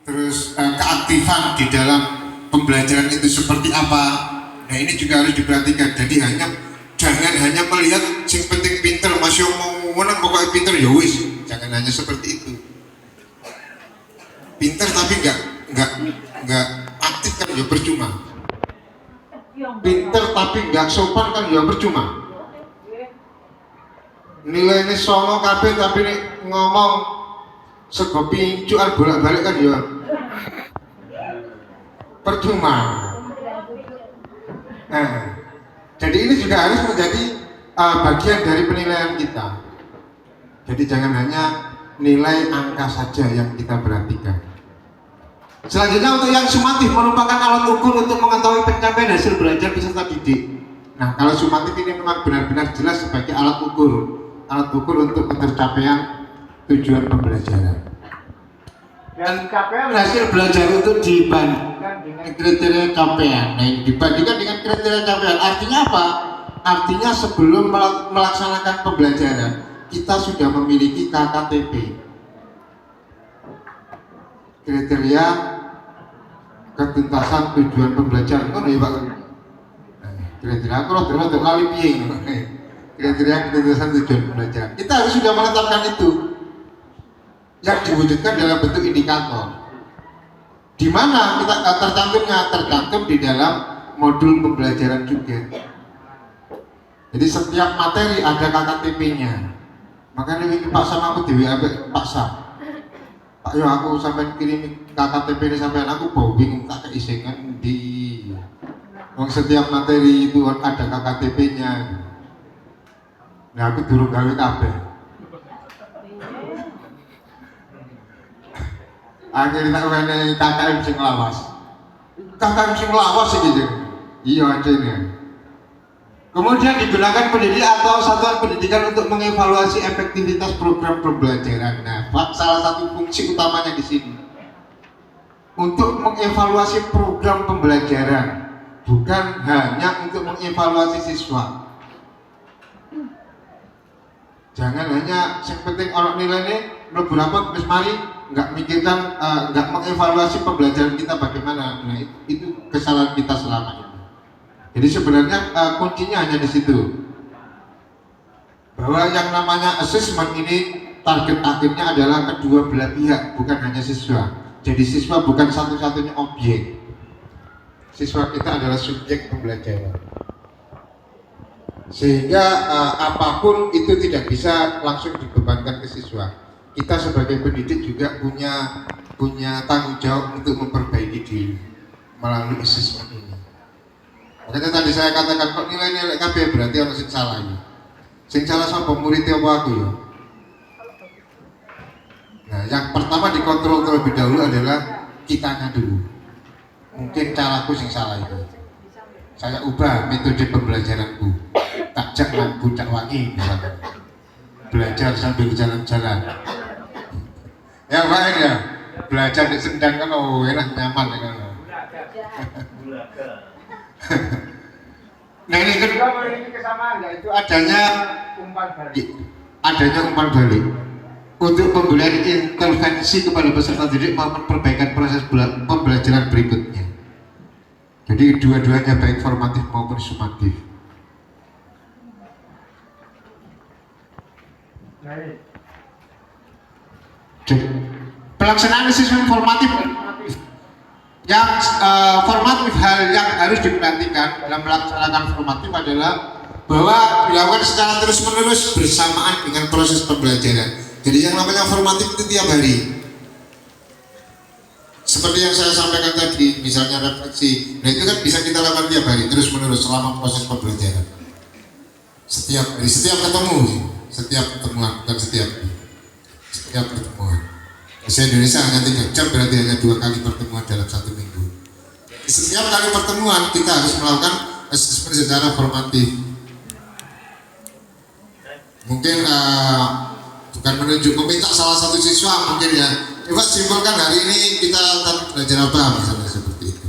terus keaktifan di dalam pembelajaran itu seperti apa. Nah ini juga harus diperhatikan. Jadi jangan hanya melihat yang penting pinter, masih mau menang pokoknya pinter ya wis. Jangan hanya seperti itu. Pinter tapi nggak aktif kan ya percuma. Pinter tapi nggak sopan kan ya percuma. Nilainya songo kabeh tapi nih ngomong sego pincuan bolak-balik kan ya percuma. Nah, jadi ini juga harus menjadi bagian dari penilaian kita. Jadi jangan hanya nilai angka saja yang kita perhatikan. Selanjutnya untuk yang sumatif merupakan alat ukur untuk mengetahui pencapaian hasil belajar peserta didik. Nah, kalau sumatif ini memang benar-benar jelas sebagai alat ukur untuk tercapaian tujuan pembelajaran. Dan capaian hasil belajar itu dibandingkan dengan kriteria capaian. Nah, dibandingkan dengan kriteria capaian artinya apa? Artinya sebelum melaksanakan pembelajaran kita sudah memiliki KKTP, kriteria ketuntasan tujuan pembelajaran. Oh ya Pak, kriteria aku loh terus kali piye kriteria ketuntasan tujuan pembelajaran. Kita harus sudah menetapkan itu yang diwujudkan dalam bentuk indikator. Di mana kita tercantum di dalam modul pembelajaran juga. Jadi setiap materi ada KKTP-nya. Makanya ini Pak sama aku dewi Pak Sam. Pak yo aku sampai kirim KKTP ini sampai aku bingung tak keisengan di. Setiap materi itu ada KKTP-nya. Nah aku durung gawe kabeh. Akhirnya tak wene KKM sing lawas. KKM sing lawas iki. Iya acene. Kemudian digunakan pendidik atau satuan pendidikan untuk mengevaluasi efektivitas program pembelajaran. Nah, salah satu fungsi utamanya di sini untuk mengevaluasi program pembelajaran, bukan hanya untuk mengevaluasi siswa. Jangan hanya yang penting orang nilainya berapa terus mari nggak mikirkan, nggak mengevaluasi pembelajaran kita bagaimana. Nah, itu kesalahan kita selama ini. Jadi sebenarnya kuncinya hanya di situ, bahwa yang namanya assessment ini target akhirnya adalah kedua belah pihak, bukan hanya siswa. Jadi siswa bukan satu-satunya objek. Siswa kita adalah subjek pembelajaran. Sehingga apapun itu tidak bisa langsung dibebankan ke siswa. Kita sebagai pendidik juga punya tanggung jawab untuk memperbaiki diri melalui assessment ini. Makanya tadi saya katakan kok nilai KB berarti orang sing salah ini. Sing salah sama murid apa aku ya? Nah, yang pertama dikontrol terlebih dahulu adalah kitanya dulu. Mungkin caraku sing salah itu. Saya ubah metode pembelajaranku. Tak lampu cak wangi misalnya. Belajar sambil jalan-jalan. Ya Pak ya. Belajar di sendang kan enak nyaman kan. Nah ini kedua memiliki kesamaan, yaitu adanya umpan balik untuk pemberian intervensi kepada peserta didik maupun perbaikan proses pembelajaran berikutnya. Jadi dua-duanya baik formatif maupun sumatif. Pelaksanaan asesmen formatif yang formatif, hal yang harus diperhatikan dalam melaksanakan formatif adalah bahwa dilakukan secara terus-menerus bersamaan dengan proses pembelajaran. Jadi yang namanya formatif itu tiap hari. Seperti yang saya sampaikan tadi, misalnya refleksi. Nah itu kan bisa kita lakukan tiap hari terus-menerus selama proses pembelajaran. Setiap hari, setiap ketemu, setiap pertemuan, bukan setiap pertemuan. Bahasa Indonesia hanya 3 jam, berarti hanya 2 kali pertemuan dalam 1 minggu. Setiap kali pertemuan kita harus melakukan assessment secara formatif. Mungkin bukan meminta salah satu siswa mungkin ya, coba simpulkan hari ini kita belajar apa misalnya seperti itu.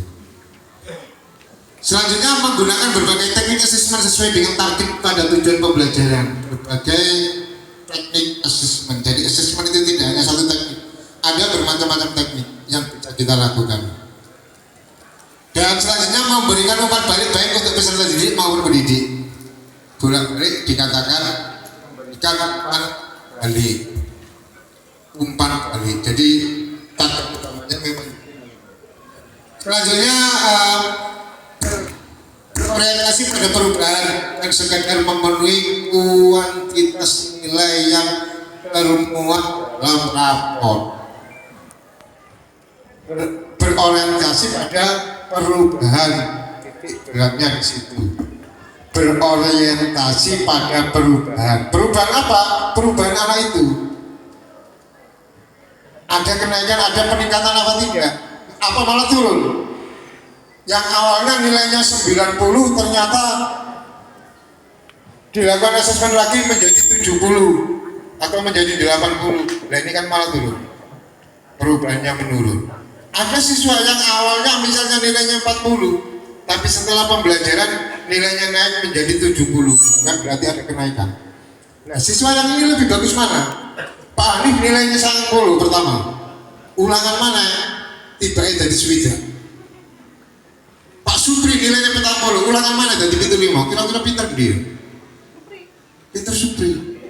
Selanjutnya menggunakan berbagai teknik assessment sesuai dengan target pada tujuan pembelajaran. Berbagai teknik assessment. Jadi assessment itu tidak hanya satu teknik. Ada bermacam-macam teknik yang bisa kita lakukan. Dan selanjutnya memberikan umpan balik baik untuk peserta didik maupun pendidik. Bolak-balik dikatakan memberikan umpan balik. Jadi target utamanya memang. Selanjutnya berorientasi pada perubahan dan sekedar memenuhi kuantitas nilai yang termuat dalam rapor. Berorientasi pada perubahan, beratnya di situ. Berorientasi pada perubahan. Perubahan apa? Perubahan anak itu. Ada kenaikan, ada peningkatan apa tidak? Apa malah turun? Yang awalnya nilainya 90 ternyata dilakukan asesmen lagi menjadi 70 atau menjadi 80. Nah ini kan malah turun. Perubahannya menurun. Ada siswa yang awalnya misalnya nilainya 40, tapi setelah pembelajaran nilainya naik menjadi 70, kan berarti ada kenaikan. Nah siswa yang ini lebih bagus mana? Pak Hanif nilainya 90 pertama, ulangan mana? Tiba-tiba dari Swida. Pak Supri nilainya 40, ulangan mana? Dari pintu 5, kira-kira pintar dia? Pintar Supri.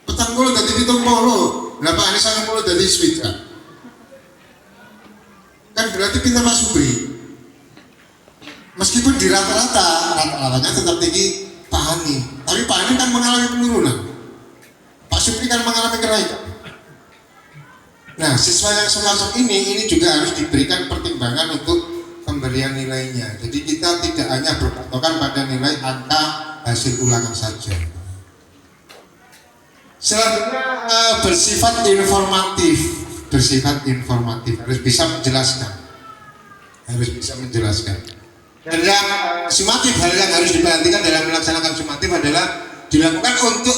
Petang puluh dari pintu 10, nah Pak Hanif 90 dari Swida. Kan berarti pintar Pak Supri. Meskipun di rata-ratanya tetap tinggi Pak Hani, tapi Pak Hani kan mengalami penurunan. Pak Supri kan mengalami kenaikan. Nah, siswa yang semacam ini juga harus diberikan pertimbangan untuk pemberian nilainya. Jadi kita tidak hanya berpatokan pada nilai angka hasil ulangan saja. Selanjutnya bersifat informatif. Bersifat informatif, harus bisa menjelaskan. Dan yang sumatif, hal yang harus diperhatikan dalam melaksanakan sumatif adalah dilakukan untuk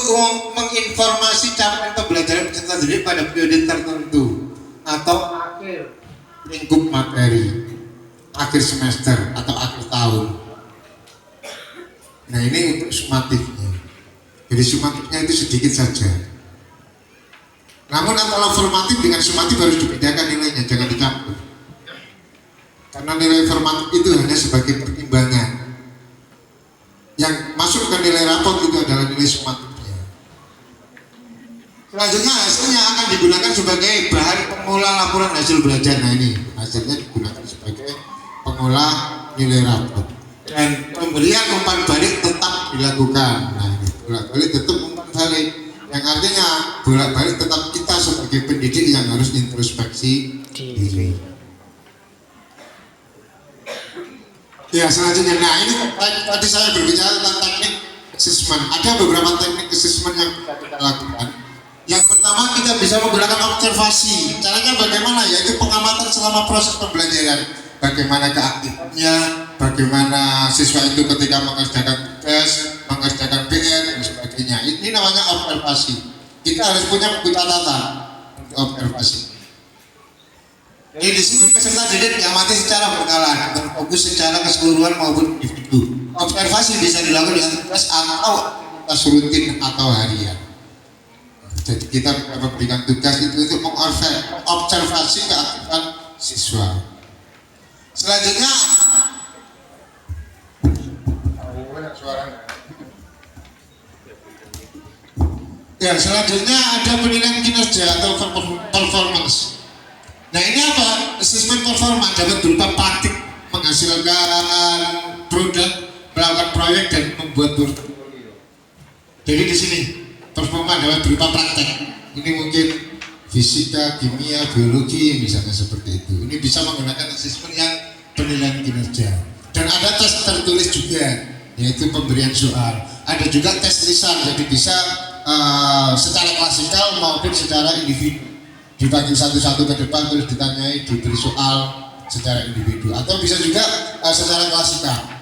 menginformasi capaian pembelajaran peserta didik pada periode tertentu atau akhir lingkup materi, akhir semester atau akhir tahun. Nah ini untuk sumatifnya. Jadi sumatifnya itu sedikit saja. Namun antara formatif dengan sumatif harus dibedakan nilainya, jangan dicampur. Karena nilai formatif itu hanya sebagai pertimbangan. Yang masuk ke nilai rapor itu adalah nilai sumatifnya. Selanjutnya hasilnya akan digunakan sebagai bahan pengolah laporan hasil belajar. Nah ini hasilnya digunakan sebagai pengolah nilai rapor. Dan pemberian umpan balik tetap dilakukan. Nah ini bolak-balik tetap umpan balik. Yang artinya bolak-balik tetap kita sebagai pendidik yang harus introspeksi diri. Ya selanjutnya, nah ini tadi saya berbicara tentang teknik assessment. Ada beberapa teknik assessment yang bisa kita lakukan. Yang pertama kita bisa menggunakan observasi. Caranya bagaimana? Yaitu pengamatan selama proses pembelajaran. Bagaimana keaktifannya, bagaimana siswa itu ketika mengerjakan tugas, mengerjakan PR dan sebagainya. Ini namanya observasi. Kita harus punya buku catatan untuk observasi. Jadi di sini peserta didik diamati secara berkala, berfokus secara keseluruhan maupun individu. Observasi bisa dilakukan dengan tugas atau aktivitas rutin atau harian. Jadi kita memberikan tugas itu untuk mengobservasi keaktifan siswa. Selanjutnya, ya selanjutnya ada penilaian kinerja atau performance. Nah ini apa? Asesmen performa dapat berupa praktik menghasilkan produk, melakukan proyek dan membuat portfolio. Jadi di sini performa dapat berupa praktek. Ini mungkin fisika, kimia, biologi misalnya seperti itu. Ini bisa menggunakan asesmen yang penilaian kinerja. Dan ada tes tertulis juga, yaitu pemberian soal. Ada juga tes lisan, jadi bisa secara klasikal maupun secara individu. Dibagi satu-satu ke depan terus ditanyai, diberi soal secara individu, atau bisa juga secara klasikal.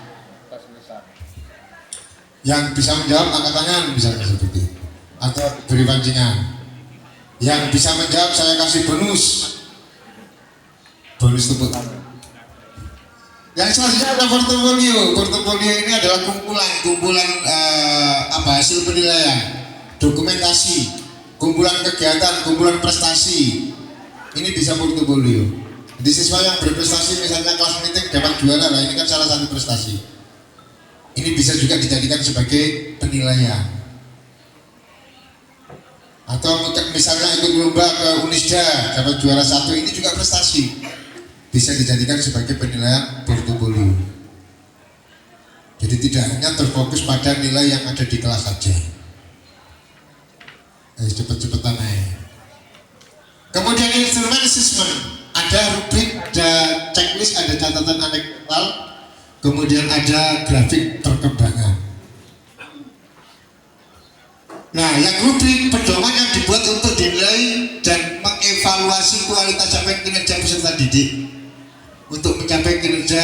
Yang bisa menjawab angkat tangan misalnya seperti itu, atau beri pancingan. Yang bisa menjawab saya kasih bonus tepuk tangan. Yang selanjutnya ada portofolio. Portofolio ini adalah kumpulan hasil penilaian, dokumentasi, kumpulan kegiatan, kumpulan prestasi Ini bisa portofolio. Jadi siswa yang berprestasi misalnya kelas meeting dapat juara lah, ini kan salah satu prestasi. Ini bisa juga dijadikan sebagai penilaian. Atau misalnya ikut lomba ke Unisda dapat juara 1, ini juga prestasi. Bisa dijadikan sebagai penilaian portofolio. Jadi tidak hanya terfokus pada nilai yang ada di kelas saja. Cepet-cepetan aja. Kemudian instrumen assessment, ada rubrik, ada checklist, ada catatan anekdotal, kemudian ada grafik perkembangan. Nah, yang rubrik pedoman yang dibuat untuk dinilai dan mengevaluasi kualitas capaian kinerja peserta didik. Untuk mencapai kinerja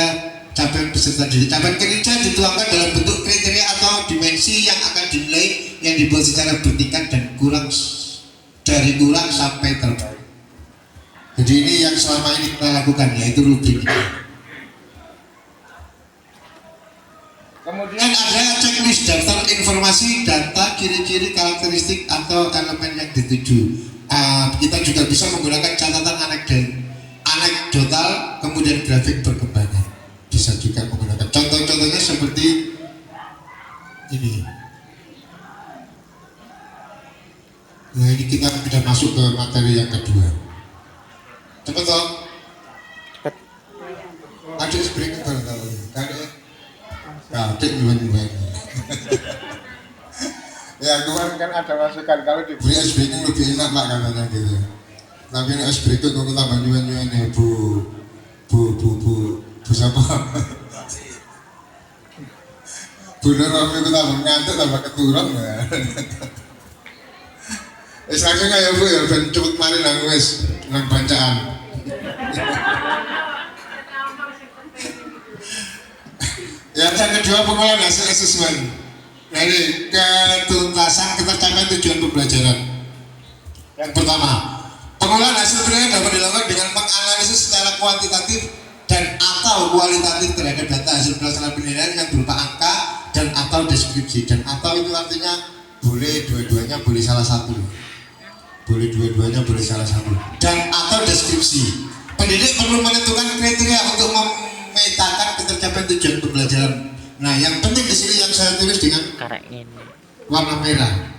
capaian peserta didik, capaian kinerja dituangkan dalam bentuk kriteria atau dimensi yang akan dinilai yang dibuat secara bertingkat dan dari kurang sampai terbaik. Jadi ini yang selama ini kita lakukan, yaitu rubrik. Kemudian ada checklist daftar informasi, data, ciri-ciri, karakteristik atau elemen yang dituju. Kita juga bisa menggunakan catatan anekdotal, kemudian grafik perkembangan. Bisa juga menggunakan contoh-contohnya seperti ini. Nah, ini kita sudah masuk ke materi yang kedua. Cepet toh? Cepet. Ada break kalau kadek nyuwen-nyuwen. Ya kemarin kan ada masukan kalau diberi es breaking lebih enak lah katanya gitu. Tapi ini es breaking kok tambah nyuwen-nyuwen ya bu siapa? Bu Nur Romi itu tambah ngantuk tambah keturun ya. Langsung aja bu ya, ben cepet mari nang wis nang bacaan. Yang kedua, pengolahan hasil asesmen. Dari ketuntasan ketercapaian tujuan pembelajaran. Yang pertama, pengolahan hasil penilaian dapat dilakukan dengan menganalisis secara kuantitatif dan atau kualitatif terhadap data hasil pelaksanaan penilaian yang berupa angka dan atau deskripsi. Dan atau itu artinya boleh dua-duanya, boleh salah satu. Boleh dua-duanya, boleh salah satu. Dan atau deskripsi. Pendidik perlu menentukan kriteria untuk memetakan ketercapaian tujuan pembelajaran. Nah, yang penting di sini yang saya tulis dengan warna merah.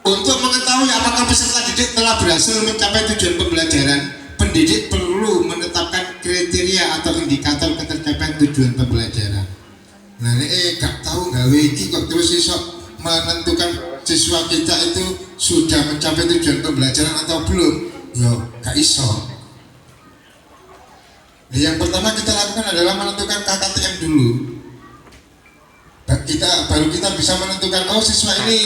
Untuk mengetahui apakah peserta didik telah berhasil mencapai tujuan pembelajaran, pendidik perlu menetapkan kriteria atau indikator ketercapaian tujuan pembelajaran. Nah, ini gak tahu gawe iki kok terus iso menentukan siswa kita itu sudah mencapai tujuan pembelajaran atau belum. Yo, gak iso. Yang pertama kita lakukan adalah menentukan KKTM dulu. Baru kita bisa menentukan, oh siswa ini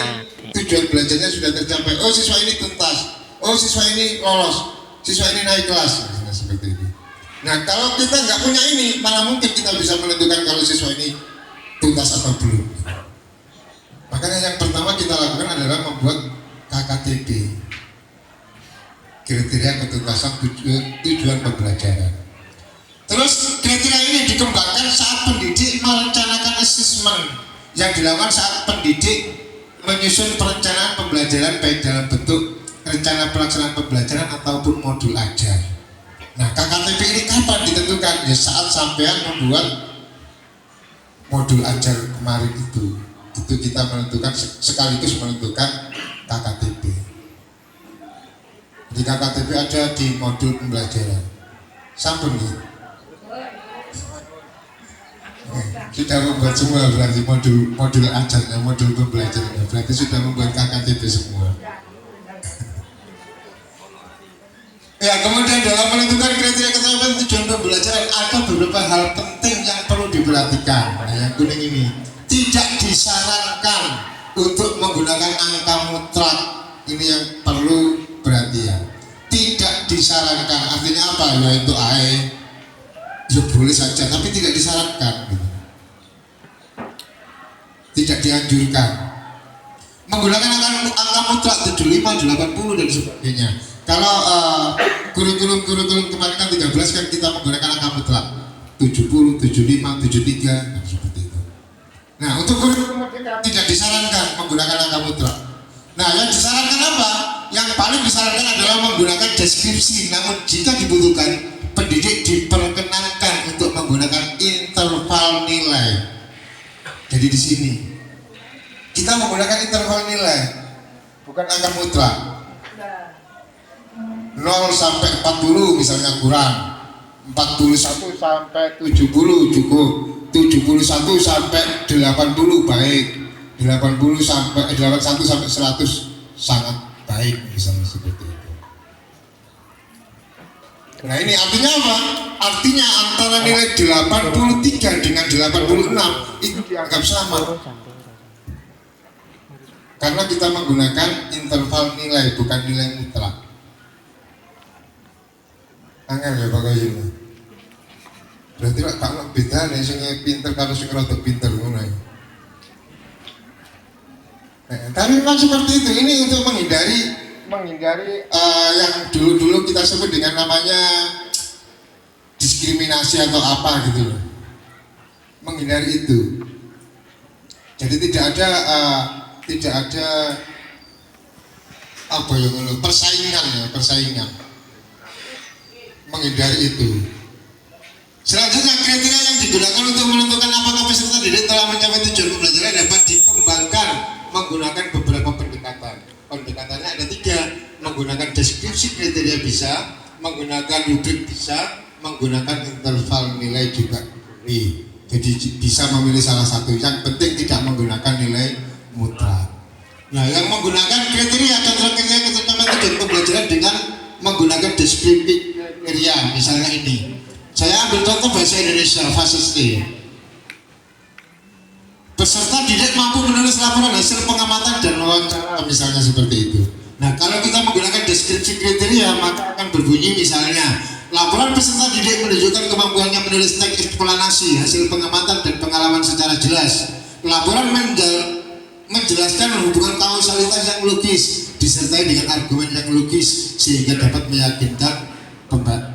tujuan belajarnya sudah tercapai, oh siswa ini tuntas, oh siswa ini lolos, siswa ini naik kelas, nah, seperti itu. Nah kalau kita nggak punya ini, mana mungkin kita bisa menentukan kalau siswa ini tuntas atau belum. Makanya yang pertama kita lakukan adalah membuat KKTP, kriteria ketuntasan tujuan pembelajaran. Terus kriteria ini dikembangkan saat pendidik merencanakan asesmen yang dilakukan saat pendidik menyusun perencanaan pembelajaran baik dalam bentuk rencana pelaksanaan pembelajaran ataupun modul ajar. Nah, KKTP ini kapan ditentukan? Ya saat sampean membuat modul ajar kemarin itu kita menentukan sekaligus menentukan KKTP. Di KKTP ada di modul pembelajaran. Sampun nih. Sudah membuat semua berarti modul ajarnya, modul pembelajarannya, berarti sudah membuat KKTP semua. Ya, kemudian dalam menentukan kriteria ketercapaian tujuan pembelajaran ada beberapa hal penting yang perlu diperhatikan. Nah, yang kuning ini tidak disarankan untuk menggunakan angka mutlak. Ini yang perlu perhatian. Tidak disarankan, artinya apa? Yaitu AE. Ya boleh saja, tapi tidak disarankan. Tidak dianjurkan. Menggunakan angka mutlak 75, 80 dan sebagainya. Kalau kurikulum kemarin kan 13 kan kita menggunakan angka mutlak 70, 75, 73 nah, seperti itu. Nah untuk kurikulum tidak disarankan menggunakan angka mutlak. Nah yang disarankan apa? yang paling disarankan adalah menggunakan deskripsi. Namun jika dibutuhkan, pendidik diperkenankan untuk menggunakan interval nilai. Jadi di sini kita menggunakan interval nilai, bukan angka mutlak. 0 sampai 40 misalnya kurang, 41 sampai 70 cukup, 71 sampai 80 baik, 81 sampai 100 sangat baik misalnya seperti itu. Nah ini artinya apa? Artinya antara nilai 83 dengan 86 itu dianggap sama, karena kita menggunakan interval nilai bukan nilai mutlak. Angel ya Pak Kayunya. Berarti lah kalau beda nih sing pinter kalau sing rada pinter ngono. Tapi memang seperti itu. Ini untuk menghindari yang dulu kita sebut dengan namanya diskriminasi atau apa gitu loh. Menghindari itu. Jadi tidak ada apa ya persaingan. Menghindari itu. Selanjutnya kriteria yang digunakan untuk menentukan apakah peserta didik telah mencapai tujuan pembelajaran dapat dikembangkan menggunakan beberapa pendekatan. Pendekatannya ada 3, menggunakan deskripsi kriteria bisa, menggunakan rubrik bisa, menggunakan interval nilai juga. Jadi bisa memilih salah satu. Yang penting tidak menggunakan nilai mutlak. Nah, yang menggunakan kriteria ketercapaian tujuan pembelajaran dengan menggunakan deskripsi kriteria, misalnya ini. Saya ambil contoh bahasa Indonesia fase C. Peserta didik mampu menulis laporan hasil pengamatan dan wawancara, misalnya seperti itu. Nah, kalau kita menggunakan deskripsi kriteria, maka akan berbunyi misalnya, laporan peserta didik menunjukkan kemampuannya menulis teks eksplanasi hasil pengamatan dan pengalaman secara jelas. Laporan menjelaskan hubungan kausalitas yang logis disertai dengan argumen yang logis sehingga dapat meyakinkan pembaca.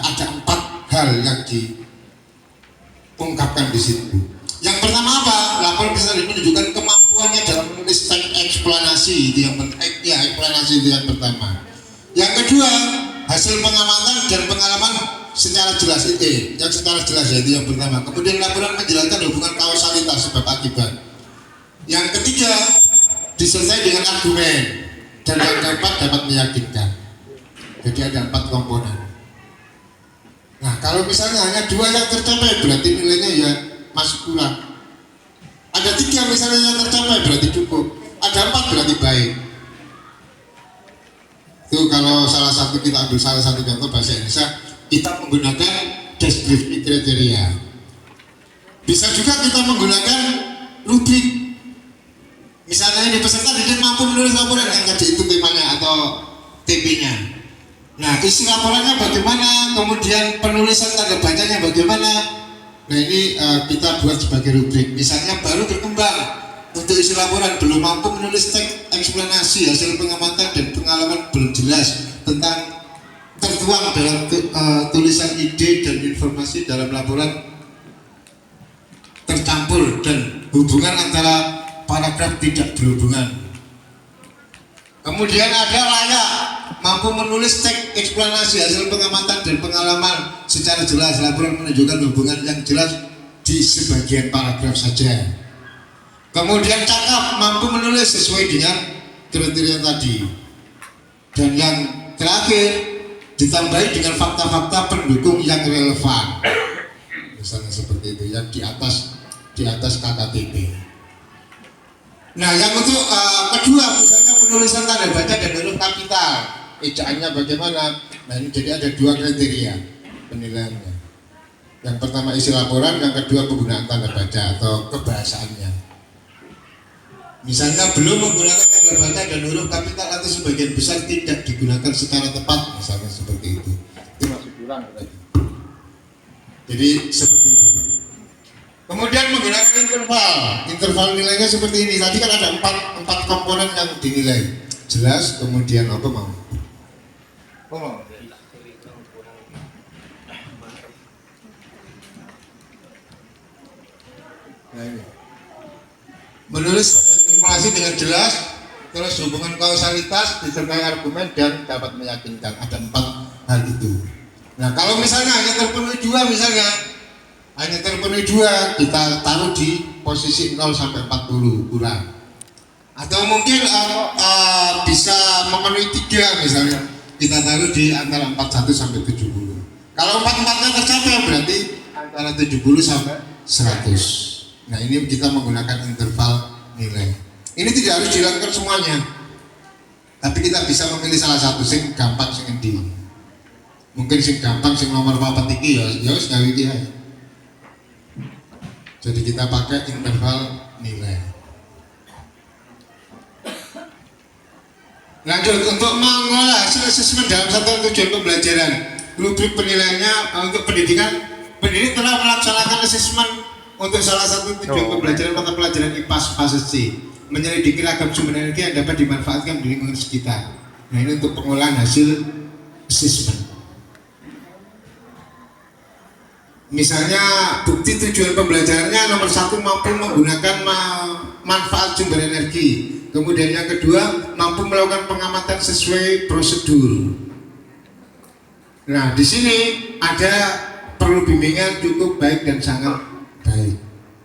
Ada 4 hal yang diungkapkan di situ. Yang pertama apa? Laporan peserta didik menunjukkan kemampuannya dalam menulis teks eksplanasi, itu yang eksplanasi itu yang pertama. Yang kedua, hasil pengamatan dan pengalaman secara jelas itu, yang secara jelas yaitu yang pertama. Kemudian laporan menjelaskan hubungan kausalitas sebab akibat. Yang ketiga, disertai dengan argumen, dan yang keempat dapat meyakinkan. Jadi ada 4 komponen. Nah, kalau misalnya hanya 2 yang tercapai, berarti nilainya ya masih kurang. Ada 3 misalnya yang tercapai, berarti cukup. Ada 4 berarti baik. Itu kalau kita ambil salah satu contoh bahasa Indonesia, kita menggunakan deskripsi kriteria. Bisa juga kita menggunakan rubrik. Misalnya ini peserta didik mampu menulis laporan yang tadi itu temanya atau TP-nya. Nah, isi laporannya bagaimana, kemudian penulisan tanda bacanya bagaimana. Nah, ini kita buat sebagai rubrik. Misalnya baru berkembang untuk isi laporan, belum mampu menulis teks eksplanasi hasil pengamatan dan pengalaman belum jelas tentang tertuang dalam tulisan ide dan informasi dalam laporan tercampur dan hubungan antara paragraf tidak berhubungan. Kemudian ada layak, mampu menulis teks eksplanasi hasil pengamatan dan pengalaman secara jelas. Laporan menunjukkan hubungan yang jelas di sebagian paragraf saja. Kemudian cakap, mampu menulis sesuai dengan kriteria tadi. Dan yang terakhir, ditambahi dengan fakta-fakta pendukung yang relevan. Misalnya seperti itu, yang di atas KKTP. Nah, yang untuk kedua, misalnya penulisan tanda baca dan huruf kapital, ejaannya bagaimana? Nah, ini jadi ada 2 kriteria penilaiannya. Yang pertama isi laporan, yang kedua penggunaan tanda baca atau kebahasaannya. Misalnya belum menggunakan tanda baca dan huruf kapital atau sebagian besar tidak digunakan secara tepat, misalnya seperti itu. Itu masih kurang lagi. Jadi seperti itu. Kemudian menggunakan interval nilainya seperti ini. Tadi kan ada 4 komponen yang dinilai. Jelas, kemudian apa mau? Nah, ini. Menulis informasi dengan jelas, terus hubungan kausalitas disertai argumen dan dapat meyakinkan. Ada 4 hal itu. Nah kalau misalnya hanya terpenuhi 2 kita taruh di posisi 0 sampai 40 kurang. Atau mungkin bisa memenuhi 3 misalnya, kita taruh di antara 41 sampai 70. Kalau 4-4-nya tercapai berarti antara 70 sampai 100. Nah ini kita menggunakan interval nilai. Ini tidak harus dilakukan semuanya, tapi kita bisa memilih salah satu sing gampang sing endi. Mungkin sing gampang sing nomor 4 iki ya wis gawe iki ae. Jadi kita pakai interval nilai. Lanjut, untuk mengolah hasil asesmen dalam satuan tujuan pembelajaran, rubrik penilaiannya untuk pendidikan. Pendidik telah melaksanakan asesmen untuk salah satu tujuan pembelajaran mata pelajaran IPA fase C, menyelidiki ragam sumber energi yang dapat dimanfaatkan di lingkungan sekitar. Nah ini untuk pengolahan hasil asesmen. Misalnya bukti tujuan pembelajarannya nomor 1 mampu menggunakan manfaat sumber energi. Kemudian yang kedua mampu melakukan pengamatan sesuai prosedur. Nah di sini ada perlu bimbingan cukup baik dan sangat baik.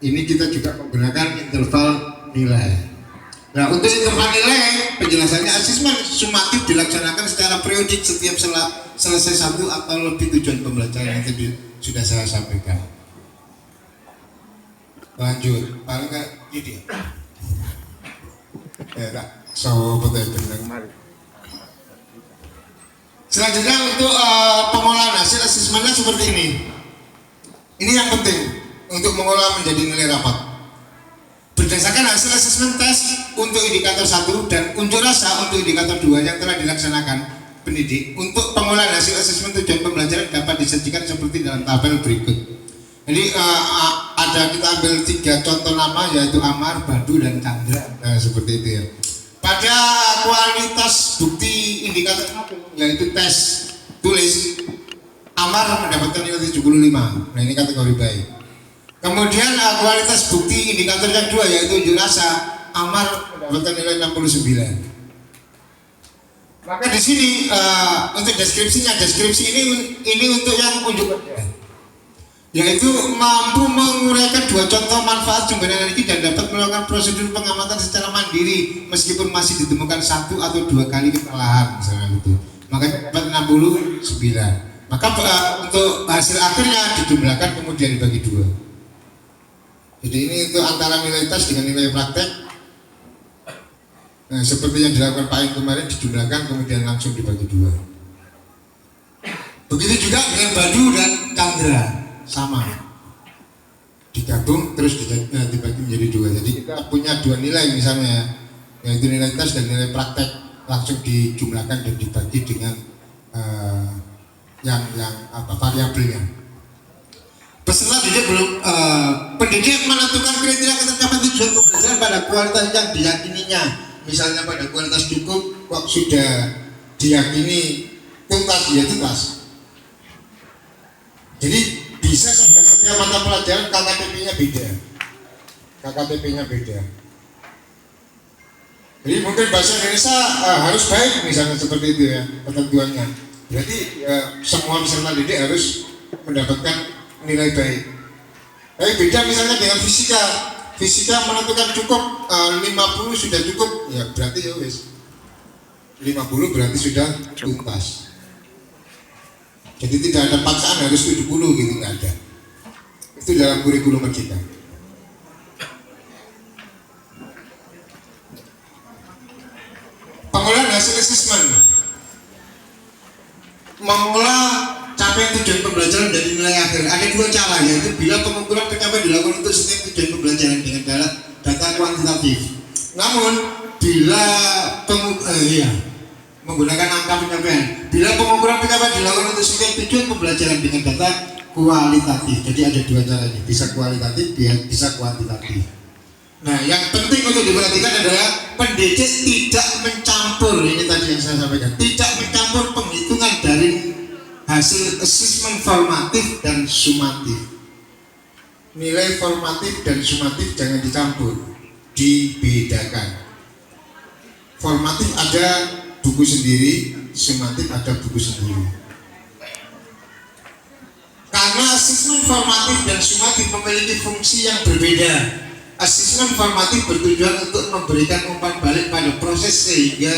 Ini kita juga menggunakan interval nilai. Nah untuk interval nilai penjelasannya asesmen sumatif dilaksanakan secara periodik setiap selesai 1 atau lebih tujuan pembelajaran yang tadi sudah saya sampaikan. Lanjut, paling nggak ini. Ya tak, so betul benar. Selanjutnya untuk pengolahan hasil asesmennya seperti ini. Ini yang penting untuk mengolah menjadi nilai rapat. Berdasarkan hasil asesmen tes untuk indikator 1 dan unjuk rasa untuk indikator 2 yang telah dilaksanakan pendidik, untuk pengolahan hasil asesmen tujuan pembelajaran dapat disajikan seperti dalam tabel berikut. Jadi kita ambil 3 contoh nama, yaitu Amar, Badu, dan Chandra. Nah, seperti itu ya. Pada kualitas bukti indikator 1 yaitu tes tulis, Amar mendapatkan nilai 75. Nah ini kategori baik. Kemudian kualitas bukti indikator yang 2 yaitu unjuk rasa, Amar mendapatkan nilai 69. Maka di sini untuk deskripsinya, deskripsi ini untuk yang unjuk rasa, yaitu mampu menguraikan 2 contoh manfaat sumber energi dan dapat melakukan prosedur pengamatan secara mandiri meskipun masih ditemukan 1 atau 2 kali kesalahan misalnya itu. Makanya dapat 69. Maka untuk hasil akhirnya dijumlahkan kemudian dibagi 2. Jadi ini untuk antara nilai tes dengan nilai praktek. Nah, seperti yang dilakukan Pak Ain kemarin, dijumlahkan kemudian langsung dibagi 2. Begitu juga dengan Badu dan Chandra, sama, digabung terus dibagi menjadi 2. Jadi kita punya 2 nilai misalnya, yaitu nilai tes dan nilai praktek, langsung dijumlahkan dan dibagi dengan variabelnya. Peserta didik pendidik menentukan kriteria ketercapaian tujuan pembelajaran pada kualitas yang diyakininya. Misalnya pada kualitas cukup kok sudah diyakini tuntas, ya tuntas. Jadi bisa setiap mata pelajaran KKTP-nya beda. KKTP-nya beda. Jadi mungkin bahasa Indonesia harus baik misalnya seperti itu ya ketentuannya. Berarti semua peserta didik harus mendapatkan nilai baik. Tapi beda misalnya dengan fisika. Fisika menentukan cukup 50 sudah cukup, ya berarti ya wis 50 berarti sudah tuntas. Jadi tidak ada paksaan harus 70 gitu, nggak ada. Itu dalam kurikulum kita. Pengolahan hasil asesmen, mengolah capaian tujuan pembelajaran dari nilai akhir. Ada 2 cara, yaitu bila pengukuran pencapaian dilakukan untuk setiap tujuan pembelajaran dengan data kuantitatif. Namun bila menggunakan angka pencapaian, bila pengukuran pencapaian dilakukan untuk setiap tujuan pembelajaran dengan data kualitatif. Jadi ada 2 caranya, bisa kualitatif, bisa kuantitatif. Nah, yang penting untuk diperhatikan adalah pendidik tidak mencampur, ini tadi yang saya sampaikan, tidak mencampur penghitungan dari hasil asesmen formatif dan sumatif. Nilai formatif dan sumatif jangan dicampur, dibedakan. Formatif ada buku sendiri, sumatif ada buku sendiri. Karena asesmen formatif dan sumatif memiliki fungsi yang berbeda. Asesmen formatif bertujuan untuk memberikan umpan balik pada proses sehingga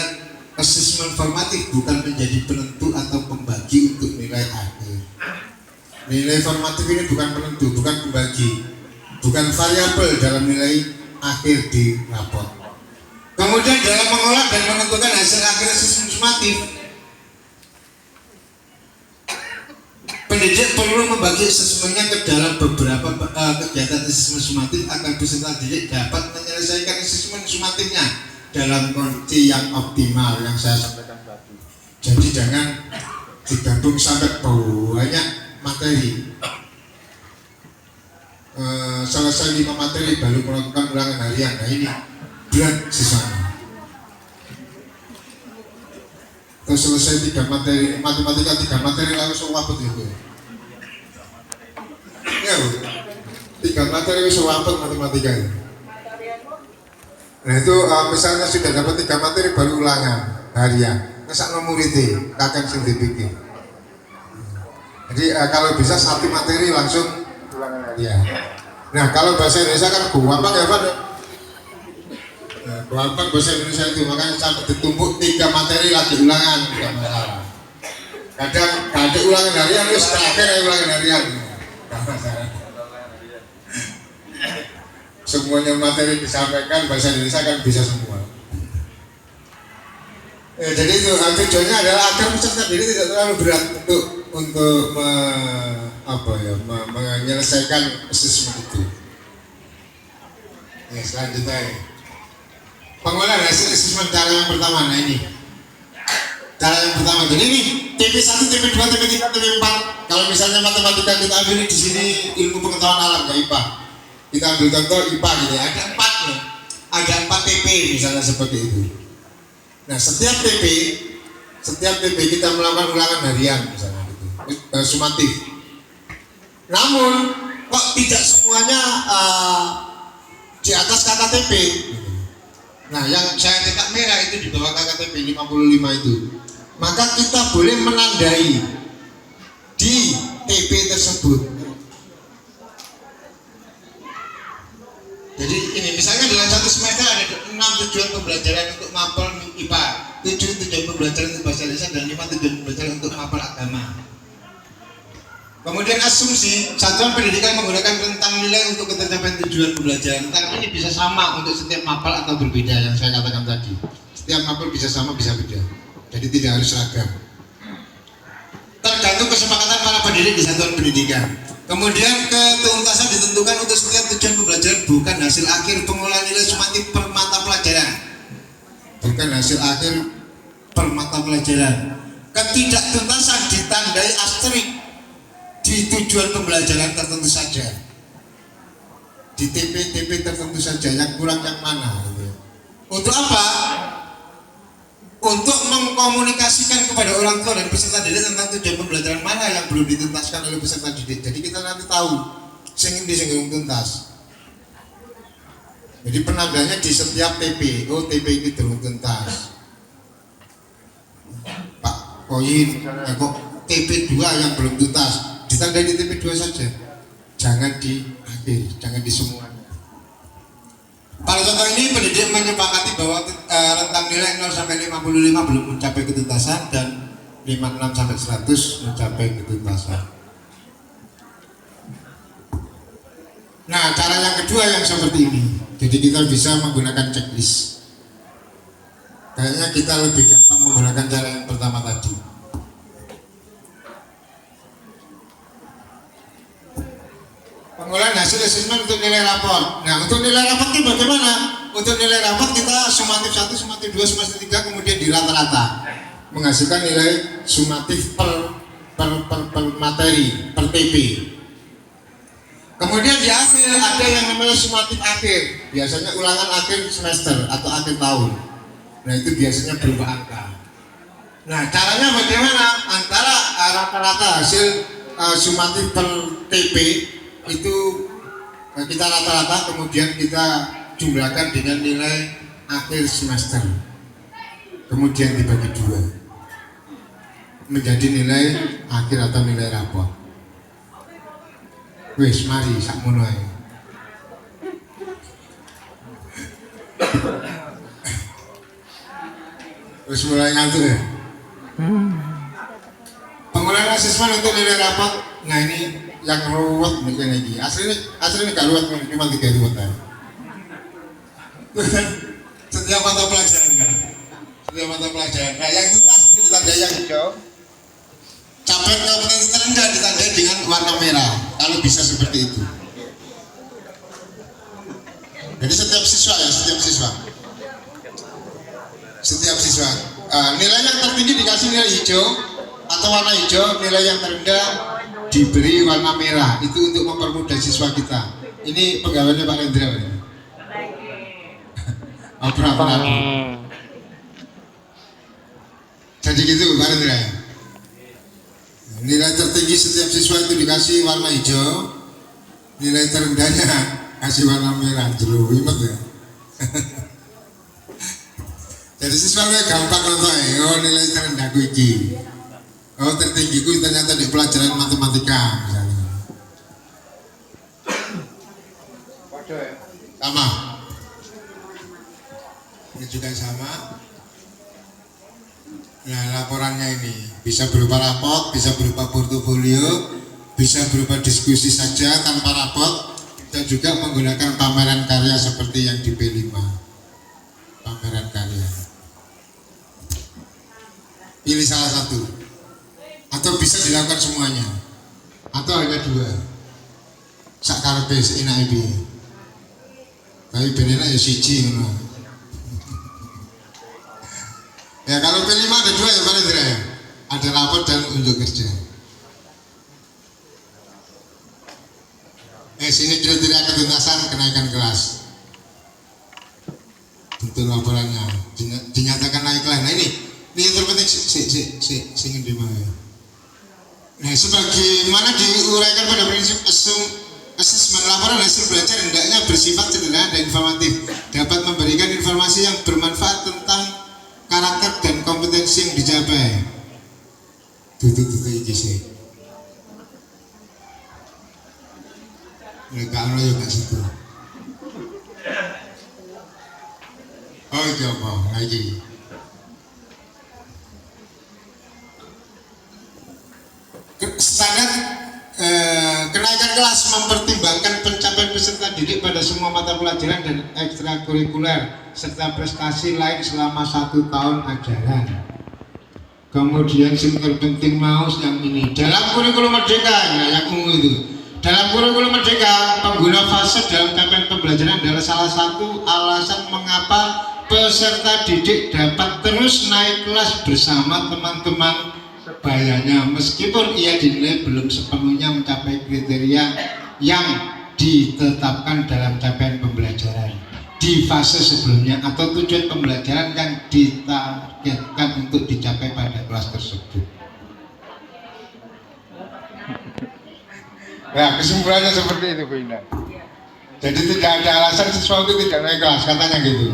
asesmen formatif bukan menjadi penentu atau pembagi untuk nilai akhir. Nilai formatif ini bukan penentu, bukan pembagi, bukan variabel dalam nilai akhir di raport. Kemudian dalam mengolah dan menentukan hasil akhir asesmen sumatif, pendidik perlu membagi asesmennya ke dalam beberapa kegiatan asesmen sumatif agar peserta didik dapat menyelesaikan asesmen sumatifnya dalam kondisi yang optimal yang saya sampaikan tadi. Jadi jangan digabung sampai banyak materi. Selesai 5 materi baru melakukan ulangan harian. Nah ini berat siswanya. Terus selesai 3 materi matematika, 3 materi langsung wapet gitu. Ya, 3 materi langsung wapet matematika. Nah itu misalnya sudah dapat 3 materi baru ulangan harian. Ngesak nomorite, kakek sing dipikir. Jadi kalau bisa 1 materi langsung ulangan harian. Nah kalau bahasa Indonesia kan gampang ya Pak. Gampang bahasa Indonesia itu, makanya sampai ditumpuk 3 materi lagi ulangan, tidak masalah. Kadang ada ulangan harian, terus terakhir ulangan harian, tidak masalah. Semuanya materi disampaikan bahasa Indonesia kan bisa semua. Jadi itu tujuannya adalah agar peserta didik tidak terlalu berat untuk menyelesaikan asesmen itu. Ya selanjutnya. Pengolahan hasil asesmen cara yang pertama. Nah ini cara yang pertama. Jadi ini TP1, TP2, TP3, TP4. Kalau misalnya matematika kita ambil di sini ilmu pengetahuan alam, nggak IPA. Kita ambil contoh IPA gitu. Ada 4 ya. Ada 4 TP misalnya seperti itu. Nah setiap TP kita melakukan ulangan harian misalnya gitu. Sumatif. Namun kok tidak semuanya di atas kata TP. Nah yang saya cetak merah itu di bawah KKTP 55 itu, maka kita boleh menandai di TP tersebut. Jadi ini misalnya dalam 1 semester ada 6 tujuan pembelajaran untuk mapel IPA, 7 tujuan pembelajaran untuk bahasa Indonesia, dan 5 tujuan pembelajaran untuk mapel agama. Kemudian asumsi satuan pendidikan menggunakan rentang nilai untuk ketercapaian tujuan pembelajaran. Rentang ini bisa sama untuk setiap mapel atau berbeda yang saya katakan tadi. Setiap mapel bisa sama bisa beda. Jadi tidak harus seragam. Tergantung kesepakatan para pendidik di satuan pendidikan. Kemudian ketuntasan ditentukan untuk setiap tujuan pembelajaran bukan hasil akhir pengolahan nilai sumatif per mata pelajaran. Bukan hasil akhir per mata pelajaran. Ketidaktuntasan ditandai asterik di tujuan pembelajaran tertentu saja, di TP tertentu saja, yang kurang yang mana gitu. Untuk apa? Untuk mengkomunikasikan kepada orang tua dan peserta didik tentang tujuan pembelajaran mana yang belum dituntaskan oleh peserta didik. Jadi kita nanti tahu sing di sing tuntas. Jadi penandanya di setiap TP. Oh TP ini belum tuntas, Pak Koyin, kok TP 2 yang belum tuntas, ditandai di TP 2 saja, jangan di akhir, jangan di semuanya. Pada contoh ini pendidik menyepakati bahwa rentang nilai 0 sampai 55 belum mencapai ketuntasan dan 56 sampai 100 mencapai ketuntasan. Nah, cara yang kedua yang seperti ini. Jadi kita bisa menggunakan checklist. Kayaknya kita lebih gampang menggunakan cara yang pertama tadi. Pengolahan hasil asesmen untuk nilai raport. Nah, untuk nilai raport itu bagaimana? Untuk nilai raport kita sumatif 1, sumatif 2, sumatif 3 kemudian di rata-rata menghasilkan nilai sumatif per materi, per TP. Kemudian di akhir ada yang namanya sumatif akhir, biasanya ulangan akhir semester atau akhir tahun. Nah itu biasanya berupa angka. Nah caranya bagaimana? Antara rata-rata hasil sumatif per TP itu kita rata-rata kemudian kita jumlahkan dengan nilai akhir semester. kemudian dibagi dua menjadi nilai akhir atau nilai rapor. Wis mari sakmono ae. Wis mulai ngantuk ya. Penggunaan asesmen untuk nilai rapor, nah ini yang ruwet mungkin lagi. Aslinya gak ruwet, cuma 3 ruwet aja. Setiap mata pelajaran kan, setiap mata pelajaran. Nah yang itu pasti ditandai yang hijau. Capaian kompetensi terendah ditandai dengan warna merah. Kalau bisa seperti itu. Jadi setiap siswa ya, setiap siswa. Nilai yang tertinggi dikasih nilai hijau atau warna hijau, nilai yang terendah diberi warna merah. Itu untuk mempermudah siswa kita. Ini pegawainya Pak Rendra. Jadi gitu Pak Rendra. Nilai tertinggi setiap siswa itu dikasih warna hijau, nilai terendahnya kasih warna merah. Jeruk imet ya. Jadi siswanya gampang nonton, oh nilai terendah iki, oh tertinggi ku ternyata di pelajaran matematika misalnya. Sama. Ini juga sama. Nah laporannya ini bisa berupa rapot, bisa berupa portofolio, bisa berupa diskusi saja tanpa rapot, dan juga menggunakan pameran karya seperti yang di P5. Pameran karya. Pilih salah satu, atau bisa dilakukan semuanya, atau hanya 2. Sakarepe seenake piye. Tapi beneran ya siji ngono. Ya kalau P5 ada 2 ya Pak Rendra ya. Ada rapor dan unjuk kerja. Sini kriteria ketuntasan kenaikan kelas. Bentuk laporannya dinyatakan naik kelas. Nah ini yang terpenting sing di mana ya. Nah sebagaimana diuraikan pada prinsip asesmen, laporan hasil belajar hendaknya bersifat sederhana dan informatif, dapat memberikan informasi yang bermanfaat tentang karakter dan kompetensi yang dicapai. Tutup iki sih. Mereka ono yo gak situ. Oh iya apa lagi? Standar kenaikan kelas mempertimbangkan pencapaian peserta didik pada semua mata pelajaran dan ekstrakurikuler serta prestasi lain selama 1 tahun ajaran. Kemudian yang terpenting maus yang ini dalam kurikulum merdeka ya, yang ungu itu. Dalam kurikulum merdeka, pengguna fase dalam capaian pembelajaran adalah salah satu alasan mengapa peserta didik dapat terus naik kelas bersama teman-teman sebayanya meskipun ia dinilai belum sepenuhnya mencapai kriteria yang ditetapkan dalam capaian pembelajaran di fase sebelumnya atau tujuan pembelajaran yang ditargetkan untuk dicapai pada kelas tersebut. Nah, kesimpulannya seperti itu Bu Indah. Jadi tidak ada alasan sesuatu tidak naik kelas, katanya gitu.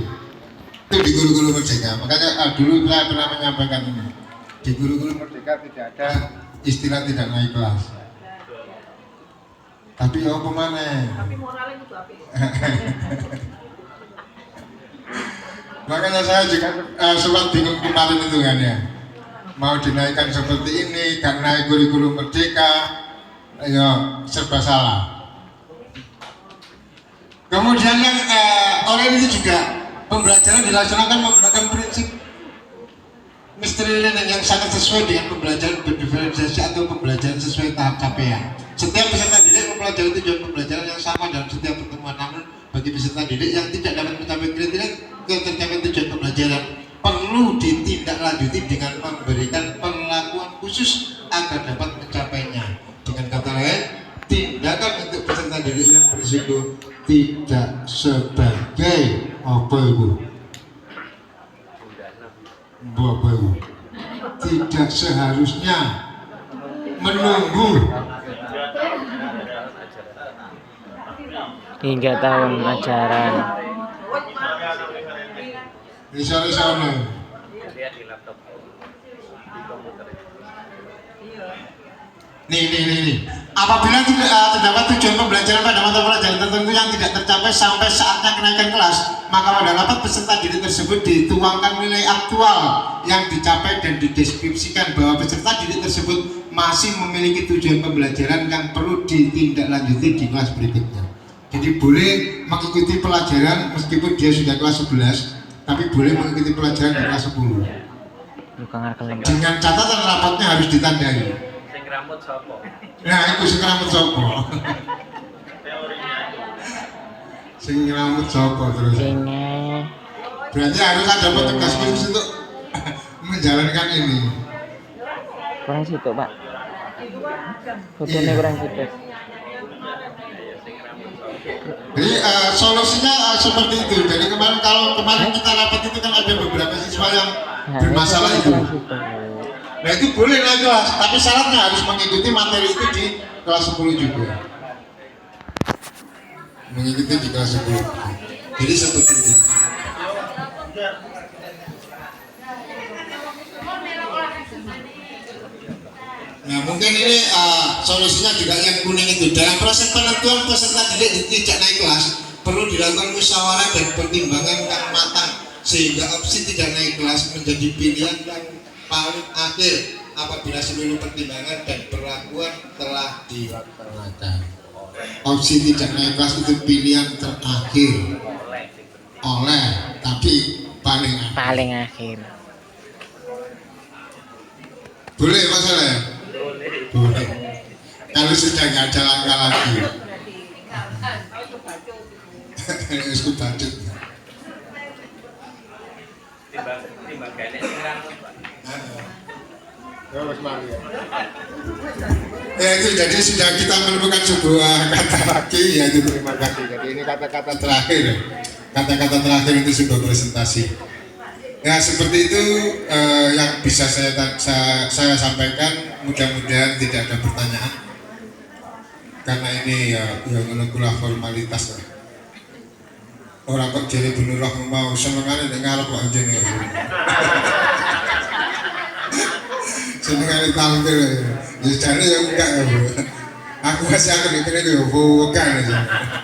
Itu di guru-guru merdeka. Makanya dulu saya pernah menyampaikan ini. Di guru-guru merdeka tidak ada istilah tidak naik kelas. Tapi apa mana? Tapi moralnya itu apa? Makanya saya juga sempat bingung kemarin itu kan ya. Mau dinaikkan seperti ini, gak naik kurikulum merdeka, ya serba salah. Kemudian yang oleh itu juga pembelajaran dilaksanakan menggunakan prinsip misteri learning yang sangat sesuai dengan pembelajaran berdiferensiasi atau pembelajaran sesuai tahap capaian. Setiap peserta didik mempelajari tujuan pembelajaran yang sama dalam setiap pertemuan, namun bagi peserta didik yang tidak dapat mencapai kriteria tercapai tujuan pembelajaran perlu ditindaklanjuti dengan memberikan perlakuan khusus agar dapat mencapainya. Dengan kata lain, tindakan untuk peserta didik yang berisiko tidak sebagai apa itu? Bapak Ibu, tidak seharusnya menunggu hingga tahun ajaran. Misalnya laptop di komputer. Nih. Apabila terdapat tujuan pembelajaran pada mata pelajaran tertentu yang tidak tercapai sampai saatnya kenaikan kelas, maka pada rapat peserta didik tersebut dituangkan nilai aktual yang dicapai dan dideskripsikan bahwa peserta didik tersebut masih memiliki tujuan pembelajaran yang perlu ditindaklanjuti di kelas berikutnya. Jadi boleh mengikuti pelajaran meskipun dia sudah kelas 11, tapi boleh mengikuti pelajaran di kelas 10. Dengan catatan rapatnya harus ditandai. Rambut sopo. Nah, itu sing rambut sopo. Teorinya itu. Sing rambut sopo terus. Berarti harus ada petugas khusus untuk menjalankan ini. Kurang situ, Pak. Fotonya kurang situ. Jadi solusinya seperti itu. Jadi kalau kemarin kita rapat itu kan ada beberapa siswa yang bermasalah itu. Nah itu boleh naik kelas, tapi syaratnya harus mengikuti materi itu di kelas 10 juga. Mengikuti di kelas 10. Jadi seperti itu. Nah mungkin ini solusinya juga yang kuning itu. Dalam proses penentuan peserta didik tidak naik kelas, perlu dilakukan musyawarah dan pertimbangan yang matang sehingga opsi tidak naik kelas menjadi pilihan yang paling akhir apabila seluruh pertimbangan dan perlakuan telah dilaksanakan. Opsi tidak naik kelas itu pilihan terakhir oleh tapi paling akhir. Boleh masalah ya? Boleh. Kalau sudah nggak ada langkah lagi. Harus budget. Timbang kene sing rambut, Pak. Ya itu jadi sudah kita menemukan sebuah kata lagi yaitu terima kasih. Jadi ini kata-kata terakhir itu sebuah presentasi. Ya seperti itu yang bisa saya sampaikan. Mudah-mudahan tidak ada pertanyaan karena ini ya menunggulah formalitas lah. Orang kok jadi bener lah mau senengane nek ngarep kok anjene. Senengane tampil. Ya jane ya enggak ya. Aku masih akan mikirnya yo bukan aja.